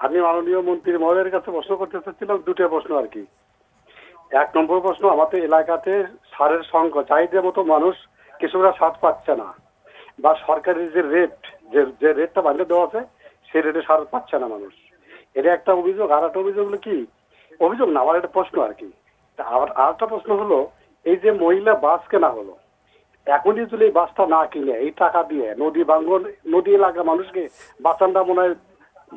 আমি মাননীয় মন্ত্রী মহোদয়ের কাছে প্রশ্ন করতে চাচ্ছিলাম, দুটো প্রশ্ন আর কি। এক নম্বর প্রশ্ন, আমাদের এলাকাতে সারের সংখ্যা চাহিদা মতো মানুষ কৃষকরা সার পাচ্ছে না, বা সরকারের যে রেট, যে রেটটা বাড়িয়ে দেওয়া আছে সেই রেটে সার পাচ্ছে না মানুষ। এটা একটা অভিযোগ। আর একটা অভিযোগ হলো কি, অভিযোগ না, আমার একটা প্রশ্ন আর কি। আর একটা প্রশ্ন হলো, এই যে মহিলা বাস কেনা হলো, এখনই যদি এই বাসটা না কিনে এই টাকা দিয়ে নদী ভাঙ্গন, নদী এলাকার মানুষকে বাঁচানটা মনে হয়,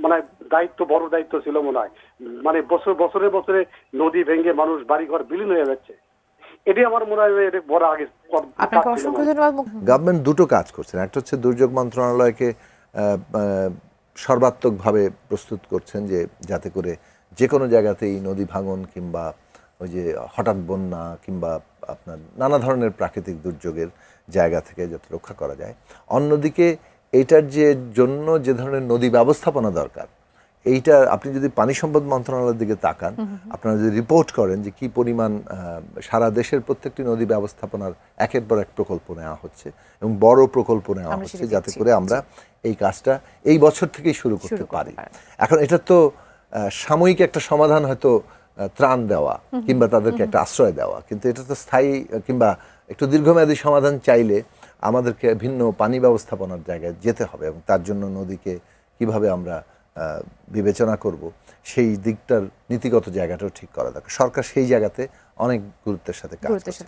মানে দায়িত্ব, বড় দায়িত্ব ছিল মনে হয়। মানে বছরে বছরে নদী ভেঙে মানুষ বাড়িঘর বিলীন হয়ে যাচ্ছে। এটি আমার মনে হয় এটা বড় আগে আপনাকে অসংখ্য ধন্যবাদ। গভর্নমেন্ট দুটো কাজ করছেন, একটা হচ্ছে দুর্যোগ মন্ত্রণালয়কে সর্বাত্মকভাবে প্রস্তুত করছেন যে যাতে করে যে কোনো জায়গাতেই নদী ভাঙন কিংবা ওই যে হঠাৎ বন্যা কিংবা আপনার নানা ধরনের প্রাকৃতিক দুর্যোগের জায়গা থেকে যাতে রক্ষা করা যায়। অন্যদিকে এইটার জন্য যে ধরনের নদী ব্যবস্থাপনা দরকার, এইটা আপনি যদি পানি সম্পদ মন্ত্রণালয়ের দিকে তাকান, আপনারা যদি রিপোর্ট করেন যে কি পরিমাণ সারা দেশের প্রত্যেকটি নদী ব্যবস্থাপনার একের পর এক প্রকল্প নেওয়া হচ্ছে এবং বড় প্রকল্প নেওয়া হচ্ছে যাতে করে আমরা এই কাজটা এই বছর থেকেই শুরু করতে পারি। এখন এটা তো সাময়িক একটা সমাধান, হয়তো ত্রাণ দেওয়া কিংবা তাদেরকে একটা আশ্রয় দেওয়া, কিন্তু এটা তো স্থায়ী কিংবা একটু দীর্ঘমেয়াদী সমাধান চাইলে আমাদেরকে ভিন্ন পানি ব্যবস্থাপনার জায়গায় যেতে হবে এবং তার জন্য নদীকে কিভাবে আমরা বিবেচনা করব সেই দিকটার নীতিগত জায়গাটাও ঠিক করা দরকার। সরকার সেই জায়গাতে অনেক গুরুত্বের সাথে কাজ করছে।